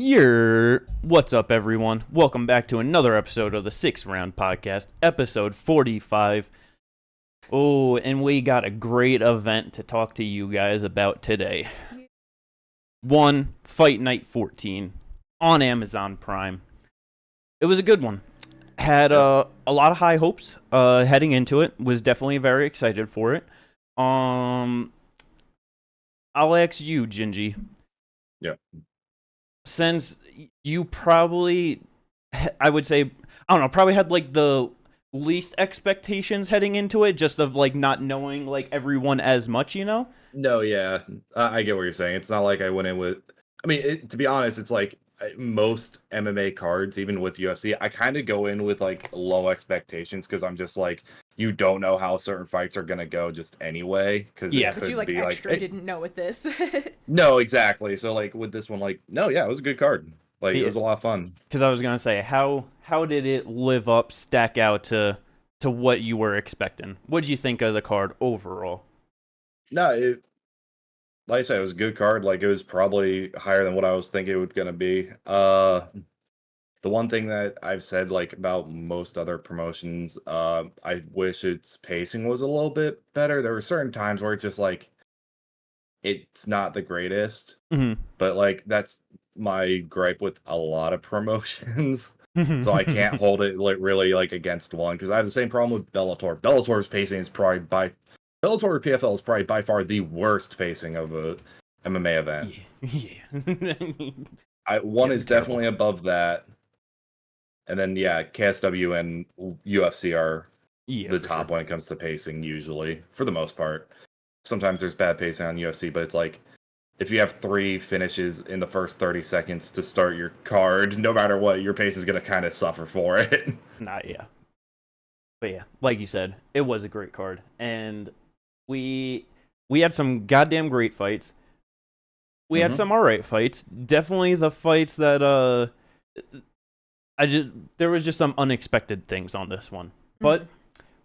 What's up, everyone? Welcome back to another episode of the 6th Round Podcast, episode 45. Oh, and we got a great event to talk to you guys about today. One, Fight Night 14 on Amazon Prime. It was a good one. Had a lot of high hopes heading into it. Was definitely very excited for it. I'll ask you, Gingy. Yeah. Since you probably, I would say, I don't know, probably had like the least expectations heading into it, just of like not knowing like everyone as much, you know? No, yeah, I get what you're saying. It's not like I went in with. I mean, to be honest, it's like most MMA cards, even with UFC, I kind of go in with like low expectations because I'm just like, you don't know how certain fights are gonna go just anyway. Because Yeah, it But could you like be extra like, didn't know with this. no, exactly. So like with this one, like, no, yeah, it was a good card. Like it was a lot of fun. Because I was gonna say, how did it stack out to what you were expecting? What did you think of the card overall? No, like I said, it was a good card. Like it was probably higher than what I was thinking it was gonna be. The one thing that I've said like about most other promotions, I wish its pacing was a little bit better. There were certain times where it's just like it's not the greatest, but like that's my gripe with a lot of promotions. So I can't hold it like really like against one because I have the same problem with Bellator. Bellator's pacing is probably Bellator or PFL is probably by far the worst pacing of a MMA event. Yeah. One is definitely above that. And then, yeah, KSW and UFC are the top when it comes to pacing, usually, for the most part. Sometimes there's bad pacing on UFC, but it's like, if you have 3 finishes in the first 30 seconds to start your card, no matter what, your pace is going to kind of suffer for it. Yeah. But yeah, like you said, it was a great card. And we had some goddamn great fights. We had some alright fights. Definitely the fights that, there was just some unexpected things on this one. But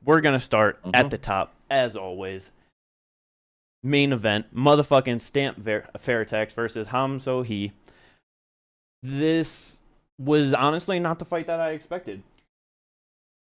we're gonna start at the top, as always. Main event, motherfucking Stamp Fairtex versus Ham So-hee. This was honestly not the fight that I expected.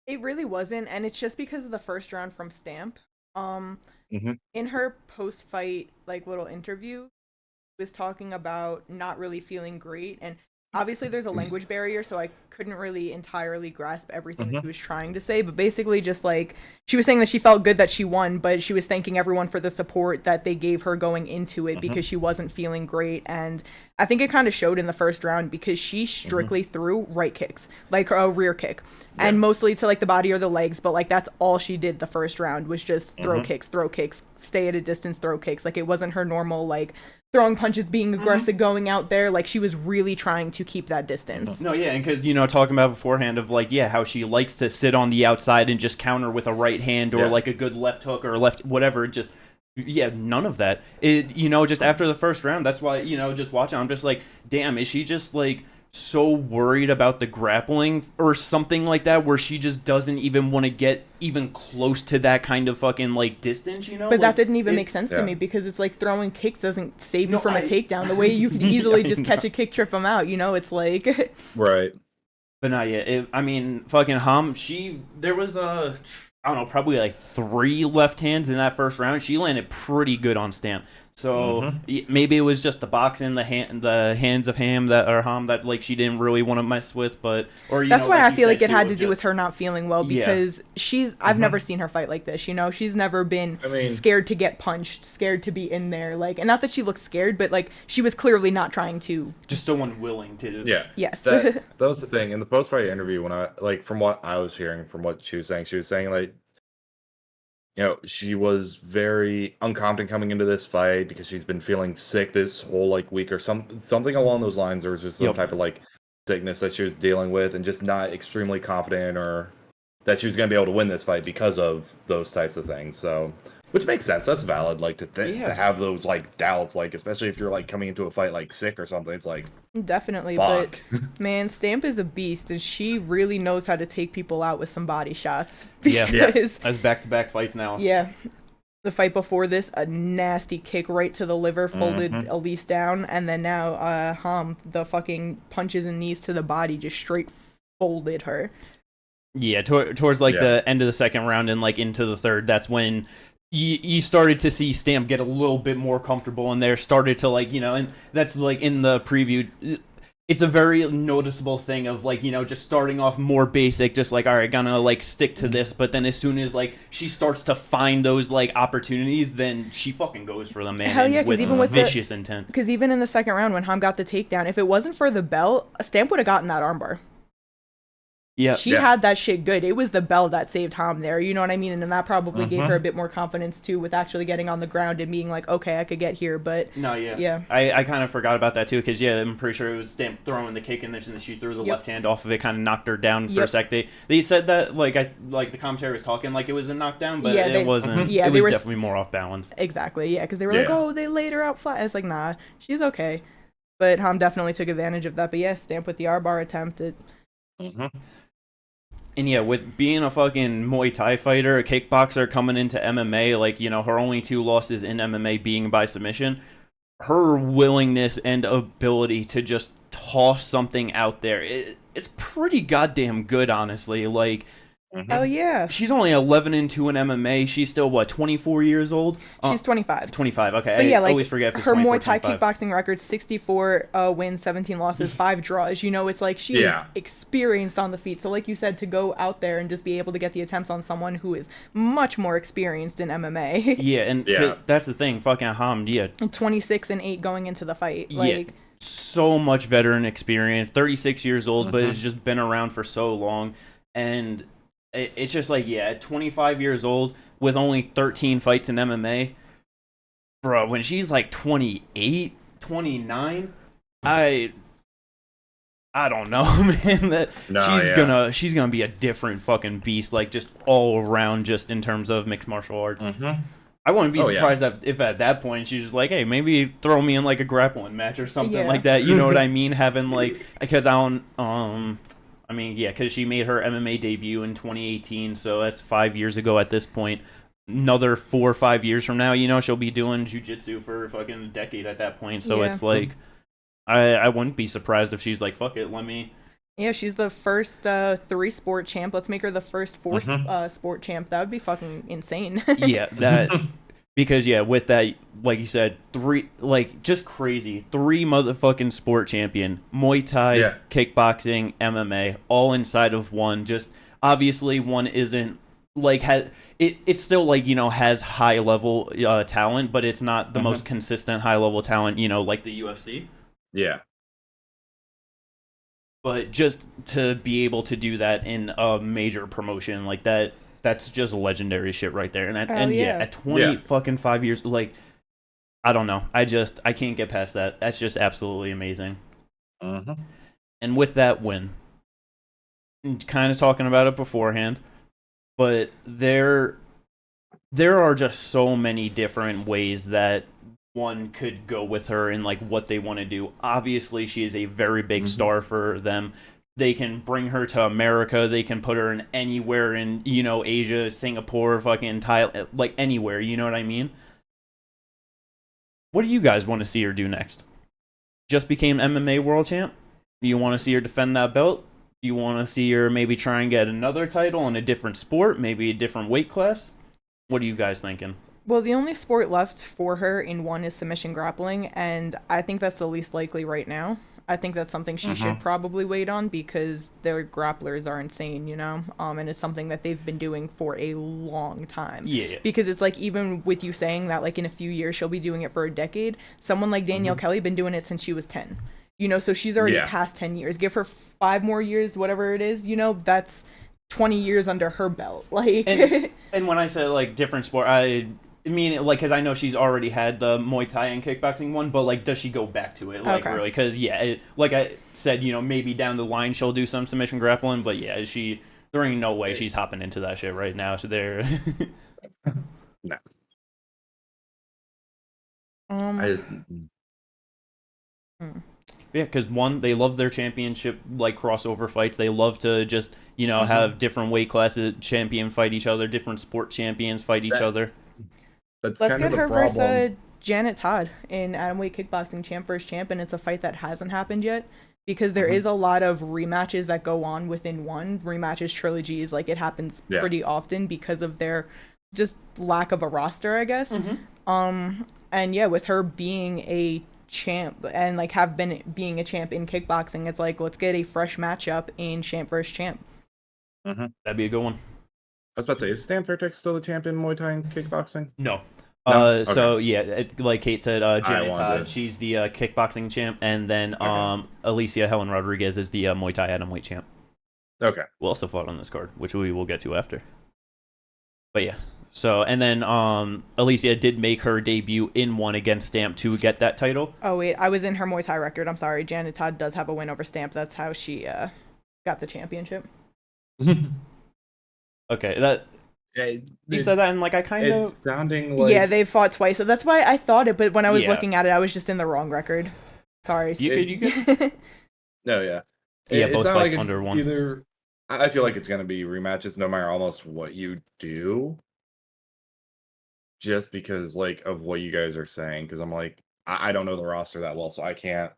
It really wasn't, and it's just because of the first round from Stamp. In her post-fight like little interview, she was talking about not really feeling great, and obviously there's a language barrier, so I couldn't really entirely grasp everything that she was trying to say, but basically just like she was saying that she felt good that she won, but she was thanking everyone for the support that they gave her going into it because she wasn't feeling great. And I think it kind of showed in the first round because she strictly threw right kicks, like a rear kick, and mostly to like the body or the legs, but like that's all she did the first round was just throw kicks, stay at a distance, throw kicks. Like it wasn't her normal like throwing punches, being aggressive, going out there. Like she was really trying to keep that distance. No, yeah, and because, talking about beforehand of like, how she likes to sit on the outside and just counter with a right hand or like a good left hook or left whatever. Just, none of that. It, just after the first round, that's why, just watching, I'm just like, damn, is she just like so worried about the grappling or something like that where she just doesn't even want to get even close to that kind of fucking like distance, But like, that didn't even make sense to me because it's like throwing kicks doesn't save you from a takedown the way you could easily just catch a kick, trip them out, it's like Right. But not yet. Fucking Ham, there was I don't know, probably like 3 left hands in that first round. She landed pretty good on Stamp. So maybe it was just the boxing, the hands of Ham that like she didn't really want to mess with, but that's why I feel like it had to do with her not feeling well because I've never seen her fight like this. She's never been scared to get punched, scared to be in there, like, and not that she looked scared, but like she was clearly not trying to. Just so unwilling to. Yeah. Yes. That was the thing in the post-fight interview when I like from what I was hearing from what she was saying like. She was very unconfident coming into this fight because she's been feeling sick this whole like week or something along those lines. There was just some type of like sickness that she was dealing with and just not extremely confident or that she was going to be able to win this fight because of those types of things. So, which makes sense. That's valid. Like to have those like doubts, like especially if you're like coming into a fight like sick or something. It's like definitely, fuck. But man, Stamp is a beast, and she really knows how to take people out with some body shots. Because as back-to-back fights now. Yeah, The fight before this, a nasty kick right to the liver, folded Allycia down, and then now the fucking punches and knees to the body just straight folded her. Yeah, towards like the end of the second round and like into the third, that's when you started to see Stamp get a little bit more comfortable in there, started to like, and that's like in the preview. It's a very noticeable thing of like, just starting off more basic, just like, all right, gonna like stick to this. But then as soon as like she starts to find those like opportunities, then she fucking goes for them, man. Hell yeah, because even with vicious intent. Because even in the second round when Ham got the takedown, if it wasn't for the bell, Stamp would have gotten that armbar. Yeah, she had that shit good. It was the bell that saved Ham there. You know what I mean? And that probably gave her a bit more confidence too, with actually getting on the ground and being like, okay, I could get here. But yeah. I kind of forgot about that too, because I'm pretty sure it was Stamp throwing the kick and then she threw the left hand off of it, kind of knocked her down for a sec. They said that like the commentary was talking like it was a knockdown, but it wasn't. It was definitely more off balance. Exactly. Yeah, because they were like, oh, they laid her out flat. It's like, nah, she's okay. But Ham definitely took advantage of that. But yeah, Stamp with the armbar attempt. And yeah, with being a fucking Muay Thai fighter, a kickboxer coming into MMA, like, her only 2 losses in MMA being by submission, her willingness and ability to just toss something out there, it's pretty goddamn good, honestly. Like, oh yeah, she's only 11-2 in MMA. She's still what, 24 years old? She's 25. 25. Okay, but yeah, I always forget if it's her 24, Muay Thai 25. kickboxing record: 64 wins, 17 losses, 5 draws. It's like she's experienced on the feet. So like you said, to go out there and just be able to get the attempts on someone who is much more experienced in MMA. Yeah, and that's the thing. Fucking Hamd, 26-8 going into the fight. Like, so much veteran experience. 36 years old, but has just been around for so long, and it's just like, at 25 years old with only 13 fights in MMA, bro, when she's like 28, 29, I don't know, man. She's gonna be a different fucking beast, like just all around, just in terms of mixed martial arts. I wouldn't be surprised if at that point she's just like, hey, maybe throw me in like a grappling match or something like that. You know what I mean? Having like, because because she made her MMA debut in 2018, so that's 5 years ago at this point. Another 4 or 5 years from now, she'll be doing jiu-jitsu for fucking a decade at that point. So it's like, I wouldn't be surprised if she's like, fuck it, let me. Yeah, she's the first 3-sport champ. Let's make her the first 4-sport champ. That would be fucking insane. Because with that, like you said, 3, like, just crazy, 3 motherfucking sport champion, Muay Thai, kickboxing, MMA, all inside of one. Just obviously one isn't like it's still like, has high level talent, but it's not the most consistent high level talent, like the UFC. Yeah. But just to be able to do that in a major promotion like that, that's just legendary shit right there. And at 20 fucking 5 years, like, I don't know. I can't get past that. That's just absolutely amazing. And with that win, kind of talking about it beforehand, but there are just so many different ways that one could go with her and like what they want to do. Obviously, she is a very big star for them. They can bring her to America. They can put her in anywhere in, Asia, Singapore, fucking Thailand, like anywhere. You know what I mean? What do you guys want to see her do next? Just became MMA world champ? Do you want to see her defend that belt? Do you want to see her maybe try and get another title in a different sport, maybe a different weight class? What are you guys thinking? Well, the only sport left for her in one is submission grappling, and I think that's the least likely right now. I think that's something she should probably wait on because their grapplers are insane, and it's something that they've been doing for a long time. Yeah. Because it's like, even with you saying that, like, in a few years she'll be doing it for a decade, someone like Danielle Kelly been doing it since she was 10. So she's already past 10 years. Give her 5 more years, whatever it is, that's 20 years under her belt. Like, and when I say like different sport, I mean, like, because I know she's already had the Muay Thai and kickboxing one, but like, does she go back to it? Like, really? Because like I said, maybe down the line she'll do some submission grappling, but there ain't no way she's hopping into that shit right now. So there. No. Yeah, because one, they love their championship like crossover fights. They love to just have different weight classes champion fight each other, different sport champions fight each other. That's Let's kind of get the her problem. versus Janet Todd in atomweight kickboxing, champ versus champ, and it's a fight that hasn't happened yet because there is a lot of rematches that go on within one rematches trilogies. Like it happens pretty often because of their just lack of a roster, I guess. And yeah, with her being a champ and like being a champ in kickboxing, it's like let's get a fresh matchup in champ versus champ. That'd be a good one. I was about to say, is Stan Fairtex still the champion in Muay Thai and kickboxing? No. No? So Okay. yeah, like Kate said, Janet wanted Todd, to- she's the kickboxing champ, and then Allycia Helen Rodriguez is the Muay Thai atomweight champ. Okay. Who also fought on this card, which we will get to after. But yeah. So, and then Allycia did make her debut in one against Stamp to get that title. Oh wait, I was in her Muay Thai record. I'm sorry. Janet Todd does have a win over Stamp. That's how she got the championship. Okay, that you said that, and like I kind of sounding like yeah, they fought twice, so that's why I thought it. But when I was looking at it, I was just in the wrong record. Sorry. You could. No, yeah. Yeah, It's both not fights like it's under one. Either I feel like it's gonna be rematches no matter almost what you do. Just because like of what you guys are saying, because I'm like, I don't know the roster that well, so I can't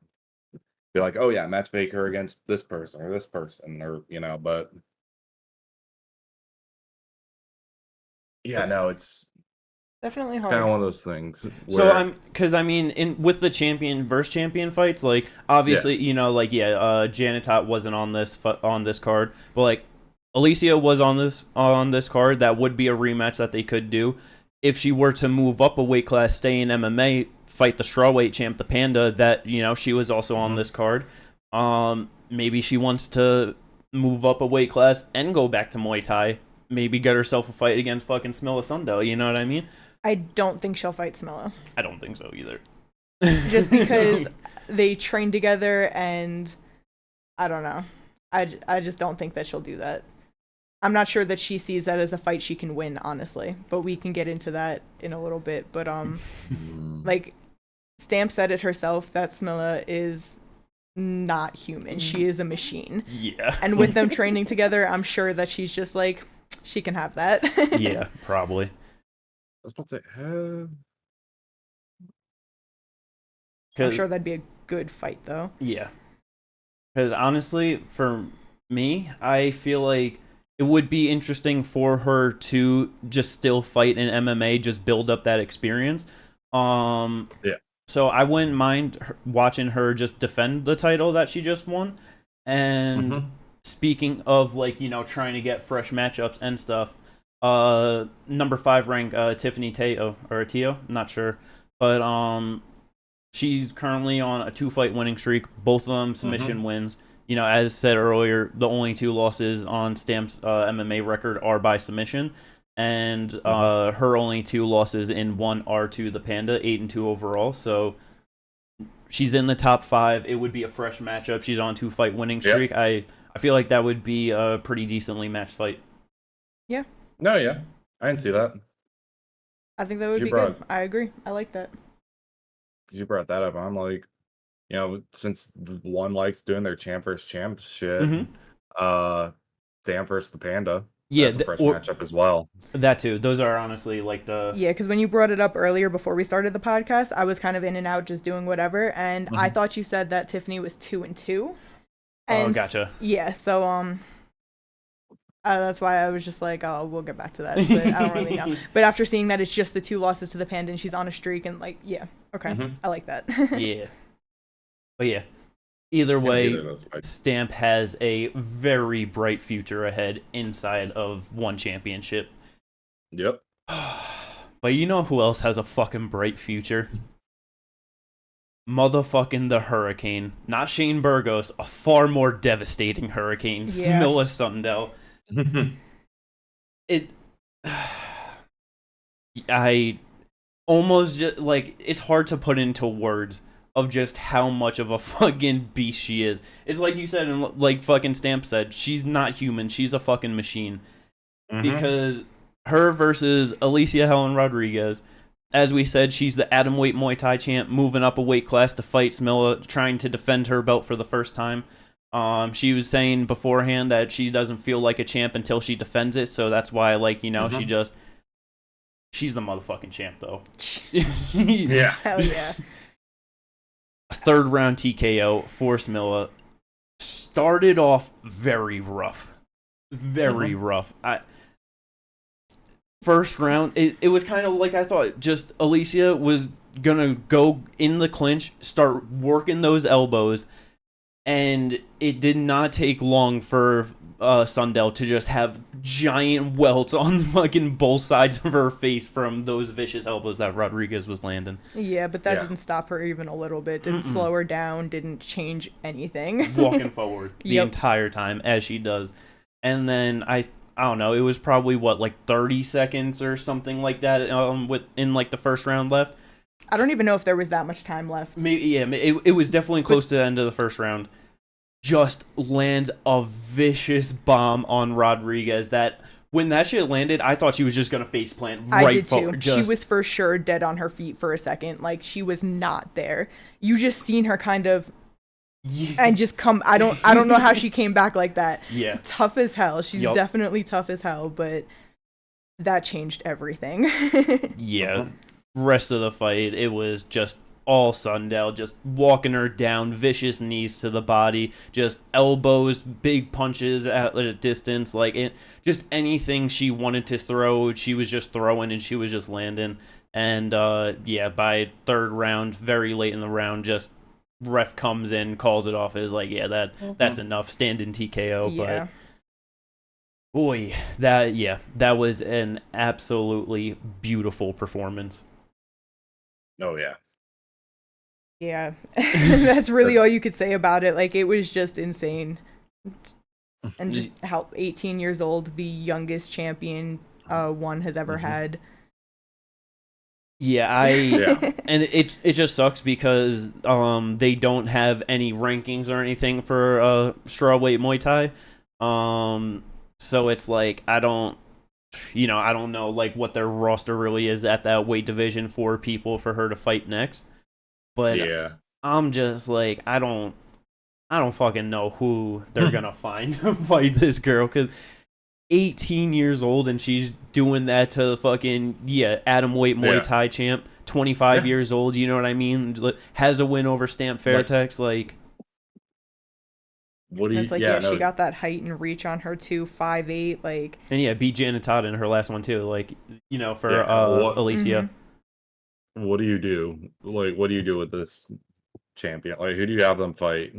be like, oh yeah, match Baker against this person or this person, or but yeah, no, it's Definitely kind of hard. one of those things. So because I mean, with the champion versus champion fights, like obviously, Janet Todd wasn't on this card, but like Allycia was on this card. That would be a rematch that they could do if she were to move up a weight class, stay in MMA, fight the strawweight champ, the Panda. That she was also on this card. Maybe she wants to move up a weight class and go back to Muay Thai. Maybe get herself a fight against fucking Smilla Sundell. You know what I mean? I don't think she'll fight Smilla. I don't think so either. Just because they train together, and I don't know. I just don't think that she'll do that. I'm not sure that she sees that as a fight she can win, honestly. But we can get into that in a little bit. But like Stamp said it herself that Smilla is not human. She is a machine. Yeah. And with them training together, I'm sure that she's just like, she can have that. Yeah, probably. I was about to say, I'm sure that'd be a good fight, though. Yeah. Because honestly, for me, I feel like it would be interesting for her to just still fight in MMA, just build up that experience. Yeah. So I wouldn't mind watching her just defend the title that she just won. And speaking of trying to get fresh matchups and stuff, number 5 rank Tiffany Teo, I'm not sure, but she's currently on a 2-fight winning streak, both of them submission wins. As said earlier, the only 2 losses on Stamp's MMA record are by submission, and her only 2 losses in one are to the Panda, 8-2 overall. So she's in the top 5. It would be a fresh matchup. She's on 2-fight winning streak. Yep. I feel like that would be a pretty decently matched fight. Yeah. No, yeah, I didn't see that. I think that would be good. I agree. I like that. You brought that up. I'm like, since one likes doing their champ versus champ shit, Stamp versus the Panda. Yeah, that's a fresh matchup as well. That too. Those are honestly like the... Yeah, because when you brought it up earlier before we started the podcast, I was kind of in and out just doing whatever, and I thought you said that Tiffany was 2-2. And gotcha. Yeah, so that's why I was just like, oh, we'll get back to that, but I don't really know. But after seeing that it's just the 2 losses to the Panda and she's on a streak, and like, yeah, okay, I like that. Yeah. But yeah, either way, Stamp has a very bright future ahead inside of one championship. Yep. But you know who else has a fucking bright future? Motherfucking the Hurricane. Not Shane Burgos, a far more devastating hurricane. Yeah. Smilla Sundell. I almost just, it's hard to put into words of just how much of a fucking beast she is. It's like you said, and like fucking Stamp said, she's not human. She's a fucking machine. Because her versus Allycia Helen Rodriguez, as we said, she's the atomweight Muay Thai champ, moving up a weight class to fight Smilla, trying to defend her belt for the first time. She was saying beforehand that she doesn't feel like a champ until she defends it, so that's why, she's the motherfucking champ, though. Yeah. Hell yeah. Third round TKO for Smilla. Started off very rough. Very rough. First round, it was kind of like I thought. Just Allycia was going to go in the clinch, start working those elbows, and it did not take long for Sundell to just have giant welts on fucking both sides of her face from those vicious elbows that Rodriguez was landing. Yeah, but that didn't stop her even a little bit. Didn't slow her down. Didn't change anything. Walking forward the entire time as she does. And then I don't know, it was probably like 30 seconds or something like that in like the first round left. I don't even know if there was that much time left. Maybe it was definitely close to the end of the first round. Just lands a vicious bomb on Rodriguez that when that shit landed, I thought she was just gonna faceplant right I did forward. too. She was for sure dead on her feet for a second. Like she was not there. You just seen her kind of and just come. I don't know how she came back like that. Yeah, tough as hell. She's definitely tough as hell, but that changed everything. Yeah. Rest of the fight, it was just all Sundell, just walking her down, vicious knees to the body, just elbows, big punches at a distance, just anything she wanted to throw, she was just throwing and she was just landing. And by third round, very late in the round, just ref comes in, calls it off as that's enough, standing TKO. Yeah. But boy, that was an absolutely beautiful performance. Oh yeah. Yeah. That's really all you could say about it. Like it was just insane. And just how 18 years old, the youngest champion one has ever had. Yeah, and it just sucks because they don't have any rankings or anything for strawweight Muay Thai. So it's like I don't know like what their roster really is at that weight division for people for her to fight next. But I'm just like I don't fucking know who they're gonna find to fight this girl, because 18 years old and she's doing that to fucking atomweight Muay Thai champ, 25 years old. You know what I mean? Has a win over Stamp Fairtex. Like, what do you? It's like she got that height and reach on her too, 5'8", like. And beat Janitada in her last one too. Like, for Allycia. What do you do? Like, what do you do with this champion? Like, who do you have them fight?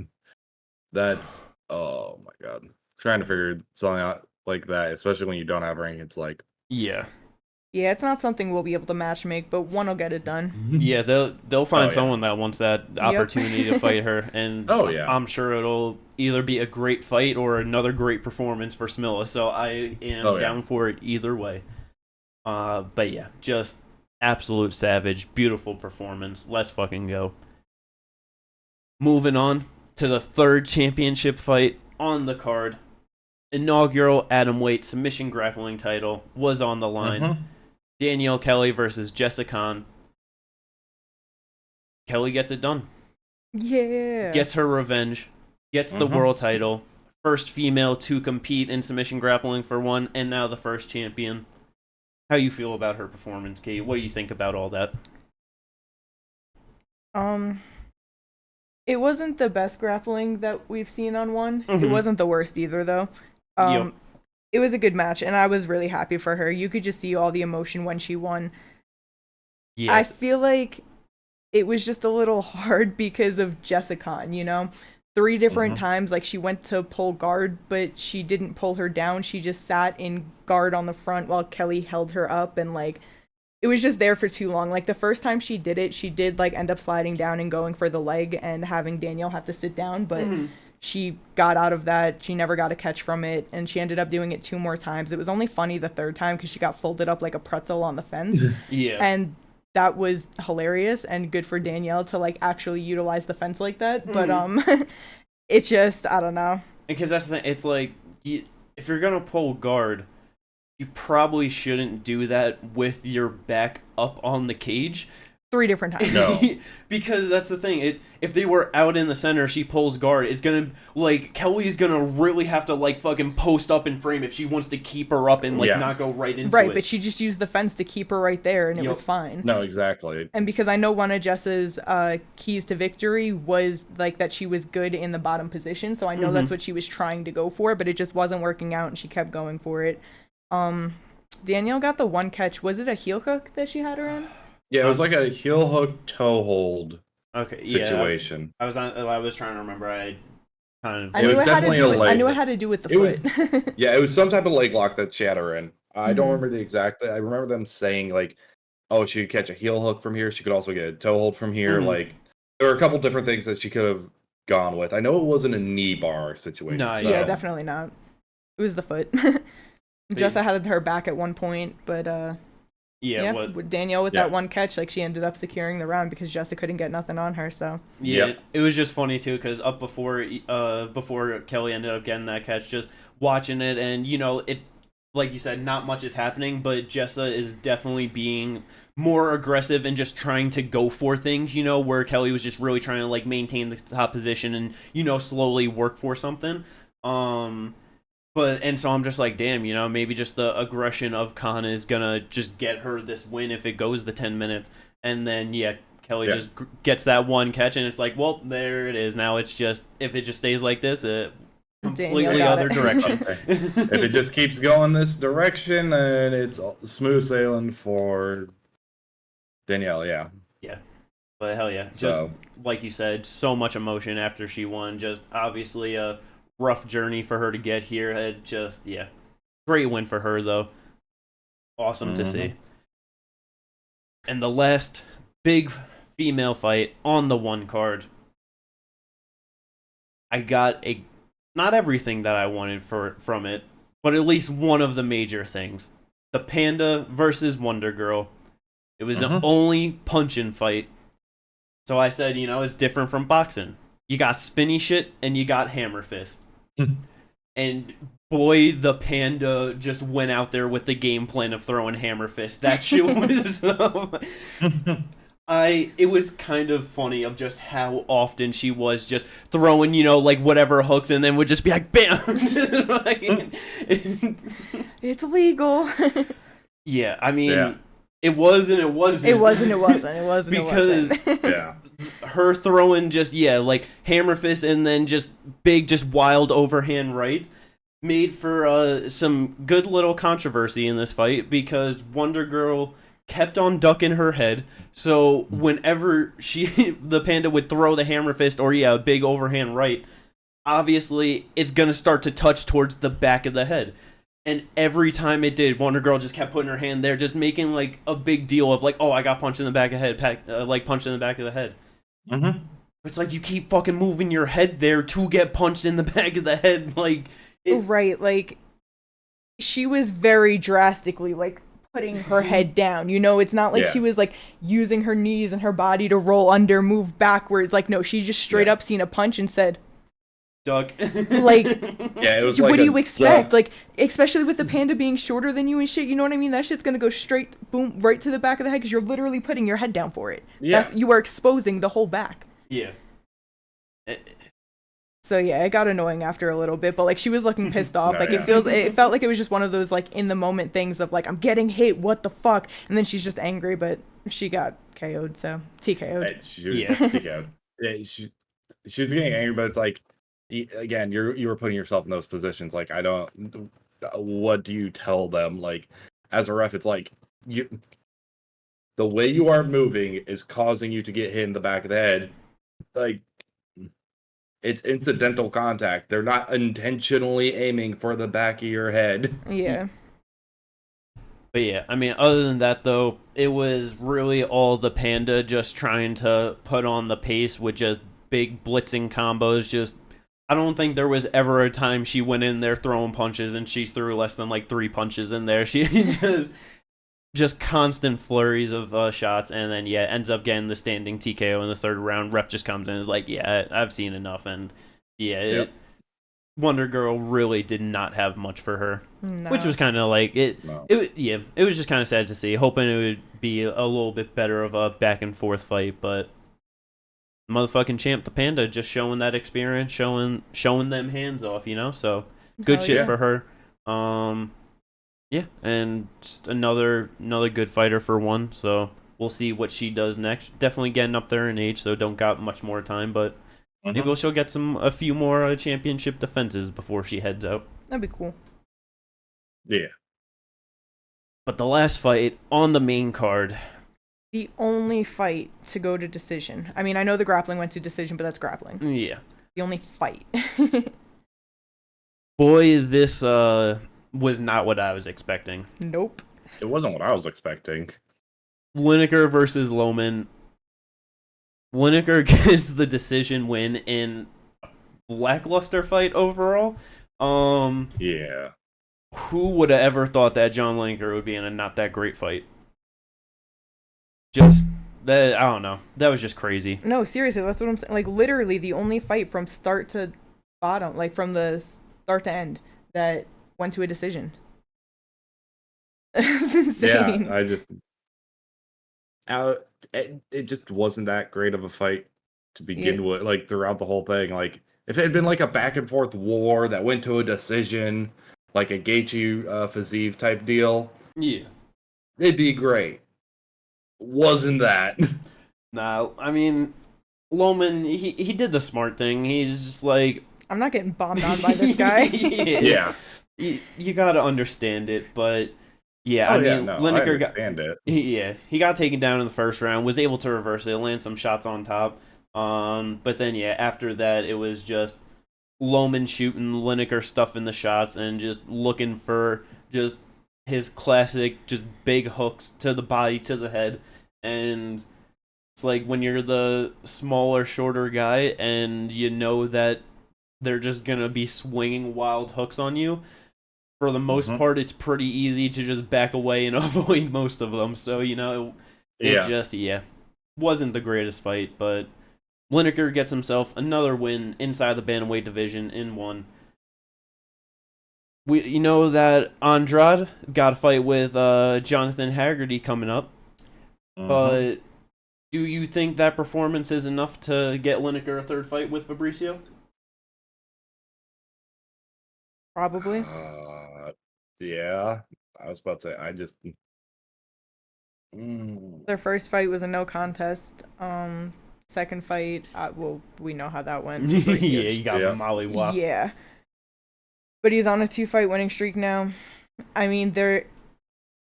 That's oh my god, trying to figure something out like that, especially when you don't have rankings. Like, yeah, it's not something we'll be able to match make, but one will get it done. Yeah, they'll find someone that wants that opportunity to fight her, and I'm sure it'll either be a great fight or another great performance for Smilla. So I am down for it either way. But yeah, just absolute savage, beautiful performance. Let's fucking go. Moving on to the third championship fight on the card. Inaugural atomweight submission grappling title was on the line. Danielle Kelly versus Jessica Khan. Kelly gets it done. Yeah. Gets her revenge. Gets the world title. First female to compete in submission grappling for one, and now the first champion. How you feel about her performance, Kate? What do you think about all that? It wasn't the best grappling that we've seen on one. It wasn't the worst either, though. It was a good match, and I was really happy for her. You could just see all the emotion when she won. Yeah. I feel like it was just a little hard because of Jessica, 3 different times, like, she went to pull guard, but she didn't pull her down. She just sat in guard on the front while Kelly held her up, and, like, it was just there for too long. Like, the first time she did it, she did, like, end up sliding down and going for the leg and having Danielle have to sit down, but she got out of that. She never got a catch from it, and she ended up doing it 2 more times. It was only funny the third time because she got folded up like a pretzel on the fence. And that was hilarious and good for Danielle to, like, actually utilize the fence like that. But it just, I don't know. Because that's the thing. It's like, if you're going to pull guard, you probably shouldn't do that with your back up on the cage, 3 different times. No. Because that's the thing. If they were out in the center, she pulls guard. It's gonna Kelly's gonna really have to fucking post up and frame if she wants to keep her up and not go right into it. Right, but she just used the fence to keep her right there, and it was fine. No, exactly. And because I know one of Jessa's keys to victory was that she was good in the bottom position, so I know that's what she was trying to go for, but it just wasn't working out, and she kept going for it. Danielle got the one catch. Was it a heel hook that she had her in? Yeah, it was like a heel hook toe hold Yeah, situation. I was trying to remember. I knew it had to do with the foot. Yeah, it was some type of leg lock that she had her in. I don't remember the exact. I remember them saying she could catch a heel hook from here. She could also get a toe hold from here. There were a couple different things that she could have gone with. I know it wasn't a knee bar situation. No, yeah, definitely not. It was the foot. Jessa had her back at one point, but with Danielle with that one catch, she ended up securing the round because Jessa couldn't get nothing on her. So it was just funny too because up before Kelly ended up getting that catch, just watching it, and it, like you said, not much is happening, but Jessa is definitely being more aggressive and just trying to go for things. Where Kelly was just really trying to maintain the top position and slowly work for something. And so I'm just damn, maybe just the aggression of Khan is gonna just get her this win if it goes the 10 minutes. And then, Kelly just gets that one catch, and it's well, there it is. Now it's just, if it just stays like this, completely other direction. If it just keeps going this direction, then it's smooth sailing for Danielle, yeah. But hell yeah. Just, like you said, so much emotion after she won. Just obviously a rough journey for her to get here. It just, great win for her, though. Awesome to see. And the last big female fight on the one card, I got not everything that I wanted from it, but at least one of the major things. The Panda versus Wonder Girl. It was the only punch-in fight. So I said, it's different from boxing. You got spinny shit and you got hammer fist. And boy, the Panda just went out there with the game plan of throwing hammer fist. That shit was it was kind of funny of just how often she was just throwing, whatever hooks, and then would just be bam. It's illegal. Yeah, I mean, it was and it wasn't. It wasn't. Because her throwing just hammer fist and then just big, just wild overhand right made for some good little controversy in this fight, because Wonder Girl kept on ducking her head. So whenever the Panda would throw the hammer fist or a big overhand right, obviously it's gonna start to touch towards the back of the head. And every time it did, Wonder Girl just kept putting her hand there, just making a big deal of oh, I got punched in the back of the head, punched in the back of the head. It's you keep fucking moving your head there to get punched in the back of the head, right, she was very drastically putting her head down. It's not she was using her knees and her body to roll under, move backwards. No, she just straight up seen a punch and said, duck. It was what do you expect? Especially with the Panda being shorter than you and shit, you know what I mean? That shit's gonna go straight, boom, right to the back of the head, because you're literally putting your head down for it. You are exposing the whole back. So it got annoying after a little bit, but she was looking pissed off. It felt like it was just one of those in the moment things of I'm getting hit, what the fuck? And then she's just angry, but she got KO'd, so TKO'd. TKO'd. Yeah, she was getting angry, but it's again, you were putting yourself in those positions. I don't. What do you tell them? As a ref, it's you. The way you are moving is causing you to get hit in the back of the head. It's incidental contact. They're not intentionally aiming for the back of your head. Yeah. But I mean, other than that, though, it was really all the Panda just trying to put on the pace with just big blitzing combos. I don't think there was ever a time she went in there throwing punches and she threw less than 3 punches in there. She just constant flurries of shots, and then ends up getting the standing TKO in the third round. Ref just comes in and is I've seen enough, and Wonder Girl really did not have much for her, No. which was kind of like it. No. It was just kind of sad to see. Hoping it would be a little bit better of a back and forth fight, but motherfucking Champ the Panda just showing that experience, showing them hands off, So good Hell shit yeah. for her. Yeah, and just another good fighter for one. So we'll see what she does next. Definitely getting up there in age, so don't got much more time, but maybe she'll get a few more championship defenses before she heads out. That'd be cool. Yeah. But the last fight on the main card. The only fight to go to decision. I mean, I know the grappling went to decision, but that's grappling. Yeah. The only fight. Boy, this was not what I was expecting. Nope. It wasn't what I was expecting. Lineker versus Lohman. Lineker gets the decision win in a lackluster fight overall. Yeah. Who would have ever thought that John Lineker would be in a not that great fight? Just that, I don't know. That was just crazy. No, seriously, that's what I'm saying. Like, literally, the only fight from start to bottom, like from the start to end, that went to a decision. It's insane. Yeah, it just wasn't that great of a fight to begin with, like throughout the whole thing. Like, if it had been like a back and forth war that went to a decision, like a Gaethje Fiziev type deal, Yeah. it'd be great. Wasn't that? Nah, I mean, Lohman, he did the smart thing. He's just like, I'm not getting bombed on by this guy. Yeah. You gotta understand it, but yeah, I Lineker understand it. he got taken down in the first round, was able to reverse it, land some shots on top. But then after that, it was just Lohman shooting, Lineker stuffing the shots, and just looking for just his classic, just big hooks to the body, to the head, and it's like when you're the smaller, shorter guy, and you know that they're just gonna be swinging wild hooks on you. For the most part, it's pretty easy to just back away and avoid most of them. So, it wasn't the greatest fight, but Lineker gets himself another win inside the bantamweight division in one. You know that Andrade got a fight with Jonathan Haggerty coming up, but do you think that performance is enough to get Lineker a third fight with Fabricio? Probably. Yeah. I was about to say, Their first fight was a no contest. Second fight, we know how that went. Yeah, you got Molly whopped. Yeah. But he's on a 2-fight winning streak now. I mean,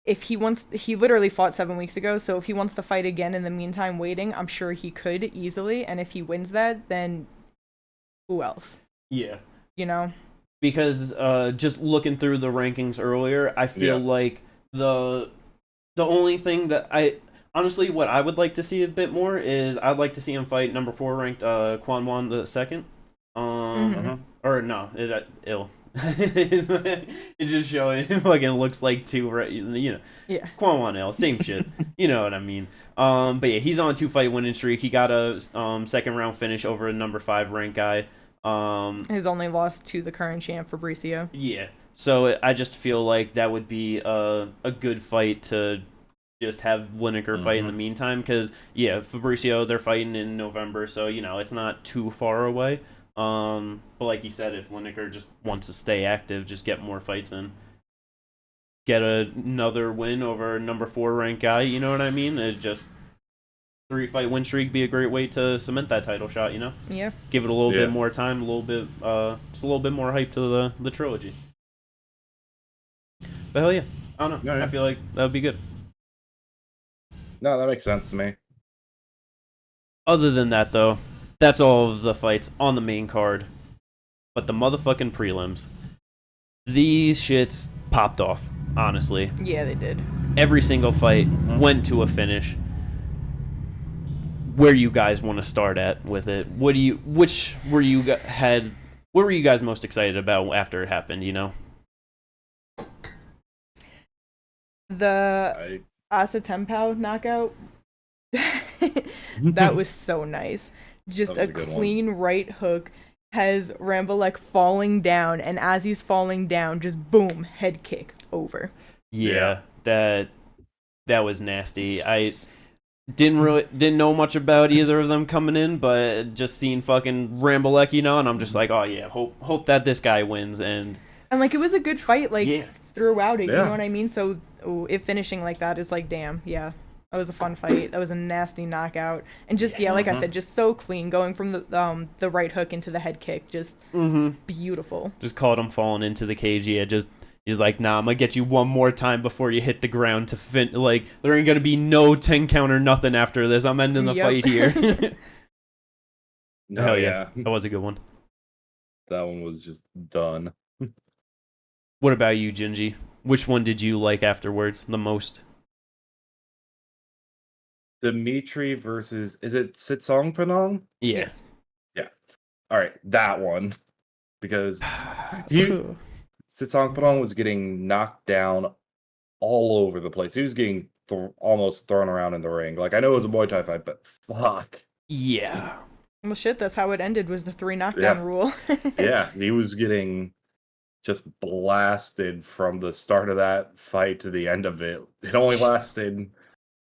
he literally fought 7 weeks ago, so if he wants to fight again in the meantime waiting, I'm sure he could easily, and if he wins that, then who else? Yeah. Because just looking through the rankings earlier, I feel like the only thing that honestly, what I would like to see a bit more is I'd like to see him fight number 4 ranked Quan Wan the second. Or no, ill. It's just showing it fucking looks like 2, right? Yeah. Quan Wan ill, same shit. You know what I mean? But yeah, he's on a 2-fight winning streak. He got a second round finish over a number 5 ranked guy. His only loss to the current champ, Fabricio. Yeah. So I just feel like that would be a good fight to just have Lineker fight in the meantime. Because, Fabricio, they're fighting in November, so, it's not too far away. But like you said, if Lineker just wants to stay active, just get more fights in. Get another win over a number 4 ranked guy, you know what I mean? It just 3-fight win streak be a great way to cement that title shot, Yeah. Give it a little bit more time, just a little bit more hype to the trilogy. But hell yeah, I don't know. I feel like that would be good. No, that makes sense to me. Other than that, though, that's all of the fights on the main card. But the motherfucking prelims, these shits popped off, honestly. Yeah, they did. Every single fight went to a finish. Where you guys want to start at with it? What were you guys most excited about after it happened? The Asa Tempao knockout. That was so nice. Just a clean right hook. has Rambolek falling down, and as he's falling down, just boom, head kick over. Yeah, that was nasty. I didn't know much about either of them coming in, but just seeing fucking Rambolek, and I'm just like, oh yeah, hope that this guy wins, and like it was a good fight, like throughout it, Yeah. you know what I mean? So it finishing like that is like, damn, yeah. That was a fun fight. That was a nasty knockout. And just, like I said, just so clean. Going from the right hook into the head kick. Just beautiful. Just caught him falling into the cage. Yeah, he's like, nah, I'm going to get you one more time before you hit the ground to like, there ain't going to be no 10 count or nothing after this. I'm ending the fight here. Hell yeah. That was a good one. That one was just done. What about you, Gingy? Which one did you like afterwards the most? Dimitri versus, is it Sitsong Panong? Yes. Yeah. All right, that one. Because Sitsong Panong was getting knocked down all over the place. He was getting almost thrown around in the ring. Like, I know it was a Muay Thai fight, but fuck. Yeah. Well, shit, that's how it ended, was the 3 knockdown rule. Yeah, he was getting just blasted from the start of that fight to the end of it. It only lasted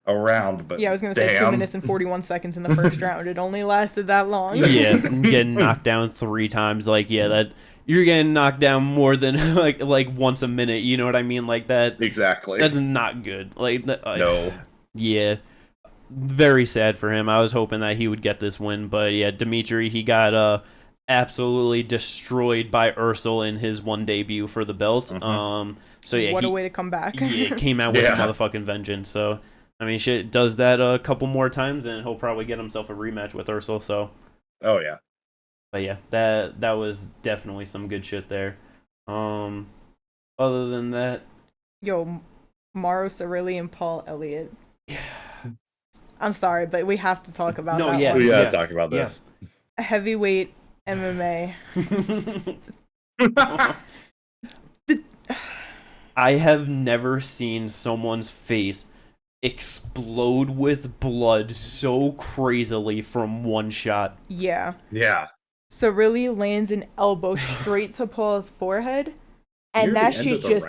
a round, but yeah, I was gonna say 2 minutes and 41 seconds in the first round. It only lasted that long. Yeah, getting knocked down 3 times, like, yeah, that you're getting knocked down more than like once a minute, you know what I mean? Like that. Exactly. That's not good. Like no. Yeah. Very sad for him. I was hoping that he would get this win, but yeah, Dimitri, he got absolutely destroyed by Ursel in his one debut for the belt. So yeah, what a way to come back. Yeah, came out with a motherfucking vengeance. So I mean, shit, does that a couple more times, and he'll probably get himself a rematch with Ursel. So. Oh yeah. But yeah, that was definitely some good shit there. Other than that, yo, Mauro Cirilli and Paul Elliott. I'm sorry, but we have to talk about that one. We gotta talk about this. Heavyweight MMA. I have never seen someone's face explode with blood so crazily from one shot. Yeah. Yeah. Cirilli lands an elbow straight to Paul's forehead, and that shit just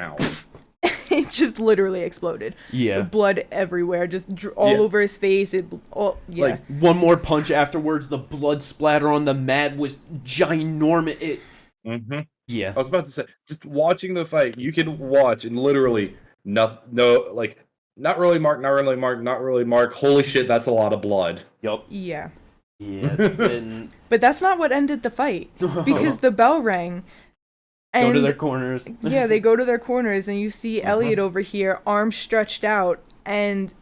it just literally exploded. Yeah, blood everywhere, just all over his face. Like one more punch afterwards, the blood splatter on the mat was ginormous. Yeah, I was about to say, just watching the fight, you can watch and literally not really mark. Holy shit, that's a lot of blood. Yup. Yeah. Yeah. But that's not what ended the fight, because the bell rang. And, go to their corners. Yeah, they go to their corners, and you see Elliot over here, arms stretched out, and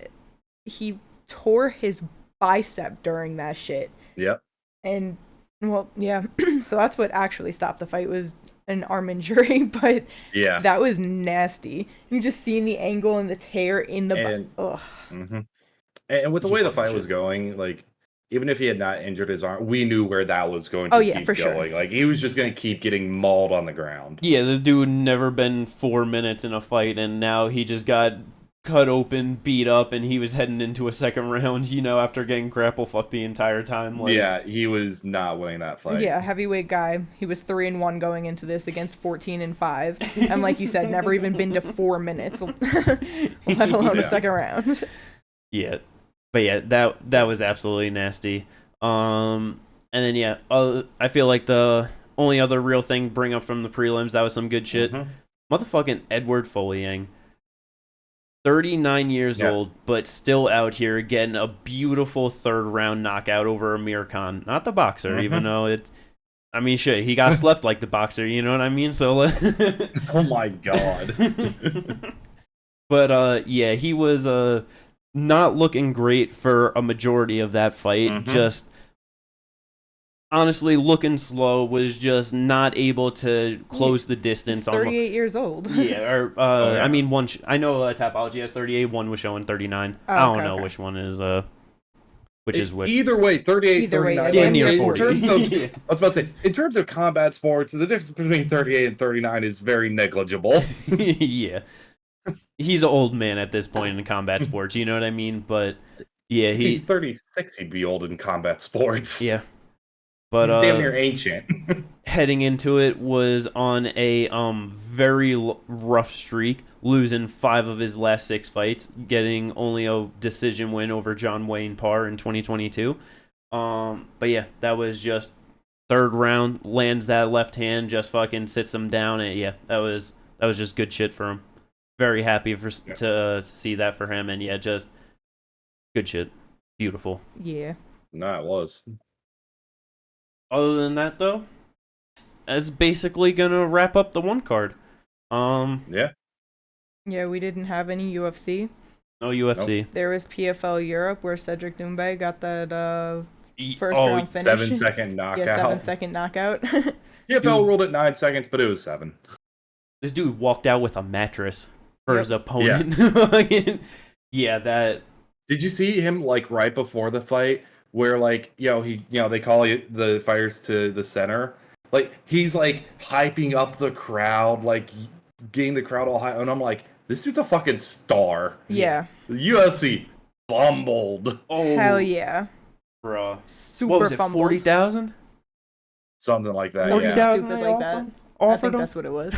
he tore his bicep during that shit. Yep. And, well, yeah, so that's what actually stopped the fight, was an arm injury, but that was nasty. You just seeing the angle and the tear in the... And with the way the fight was going, like, even if he had not injured his arm, we knew where that was going to keep going. Sure. Like, he was just going to keep getting mauled on the ground. Yeah, this dude never been 4 minutes in a fight, and now he just got cut open, beat up, and he was heading into a second round, after getting grapple fucked the entire time. Like, yeah, he was not winning that fight. Yeah, heavyweight guy. He was 3-1 going into this against 14-5. And like you said, never even been to 4 minutes, let alone a second round. Yeah. But yeah, that was absolutely nasty. And then I feel like the only other real thing bring up from the prelims that was some good shit. Motherfucking Edward Foleyang, 39 years old, but still out here getting a beautiful 3rd round knockout over Amir Khan, not the boxer, even though shit, he got slept like the boxer, you know what I mean? So oh my god. But he was not looking great for a majority of that fight. Just honestly looking slow, was just not able to close the distance. He's 38 years old. Yeah, or I mean, I know Tapology has 38. One was showing 39. I don't know which one is which is which. Either way, 38, 39. Damn near 40. I was about to say, in terms of combat sports, the difference between 38 and 39 is very negligible. Yeah. He's an old man at this point in combat sports, you know what I mean? But yeah, he's 36, he'd be old in combat sports. Yeah. But he's damn near ancient. heading into it was on a very rough streak, losing 5 of his last 6 fights, getting only a decision win over John Wayne Parr in 2022. But yeah, that was just 3rd round, lands that left hand, just fucking sits him down, and yeah, that was just good shit for him. Very happy to see that for him, and yeah, just good shit. Beautiful. Yeah. No, it was. Other than that, though, that's basically gonna wrap up the 1 card. Yeah. Yeah, we didn't have any UFC. No UFC. Nope. There was PFL Europe where Cedric Doumbé got that first round finish. 7-second knockout. Yeah, 7-second knockout. PFL ruled it 9 seconds, but it was 7. This dude walked out with a mattress for his opponent. Yeah, that. Did you see him like right before the fight, where like they call the fighters to the center, like he's like hyping up the crowd, like getting the crowd all high, and I'm like, this dude's a fucking star. Yeah. The UFC fumbled. Oh, hell yeah. Bruh. Super What was it, fumbled. 40,000? Something like that. Something Yeah. stupid like that. I think that's what it was.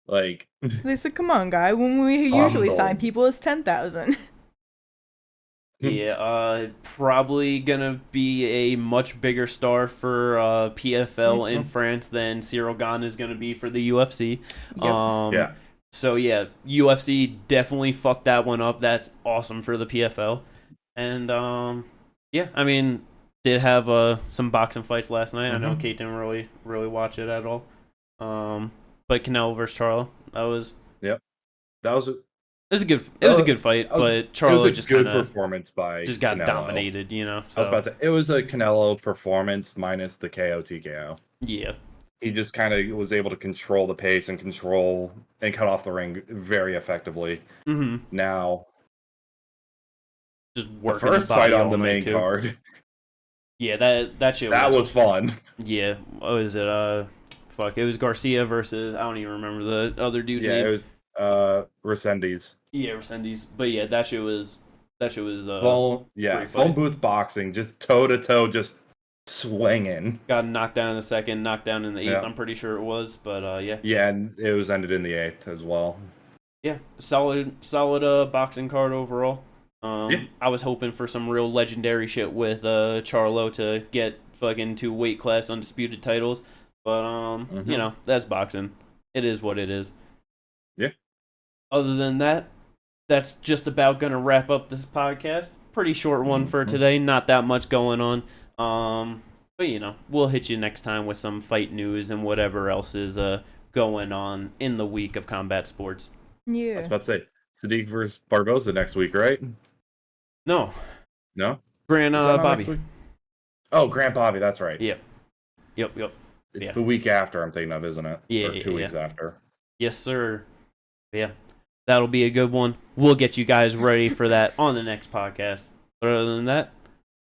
Like They said, come on, guy. When we usually sign people, it's 10,000. Yeah, probably gonna be a much bigger star for PFL in France than Cyril Gane is gonna be for the UFC. Yep. yeah. So yeah, UFC definitely fucked that one up. That's awesome for the PFL. And yeah, I mean, did have some boxing fights last night. I know Kate didn't really watch it at all. But Canelo versus Charlo, that was It was a good fight, but Charlo just good kind of performance by just got Canelo. dominated, you know. So. I was about to say, it was a Canelo performance minus the KO TKO. Yeah. He just kind of was able to control the pace and cut off the ring very effectively. Now, just the working first his body fight on all the night, main too. card. Yeah, that shit was fun. Yeah, what was it? It was Garcia versus, I don't even remember the other dude's name. It was Resendiz. Yeah, Resendiz. But yeah, that shit was phone booth boxing, just toe to toe, just swinging. Got knocked down in the 2nd, knocked down in the 8th. Yeah. I'm pretty sure it was, but yeah. Yeah, and it was ended in the 8th as well. Yeah, solid boxing card overall. I was hoping for some real legendary shit with Charlo to get fucking 2 weight class undisputed titles, but you know, that's boxing. It is what it is. Yeah. Other than that, that's just about gonna wrap up this podcast. Pretty short one for today. Not that much going on. But you know, we'll hit you next time with some fight news and whatever else is going on in the week of combat sports. Yeah. I was about to say Sadiq versus Barboza next week, right? No. Grant Is that on Bobby. next week? Oh, Grant Bobby, that's right. Yep. It's the week after I'm thinking of, isn't it? Yeah, or 2 weeks after. Yes, sir. Yeah. That'll be a good one. We'll get you guys ready for that on the next podcast. But other than that,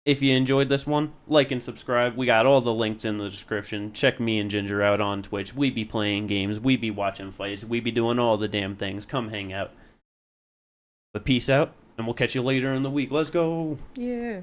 if you enjoyed this one, like and subscribe. We got all the links in the description. Check me and Ginger out on Twitch. We be playing games. We be watching fights. We be doing all the damn things. Come hang out. But peace out, and we'll catch you later in the week. Let's go. Yeah.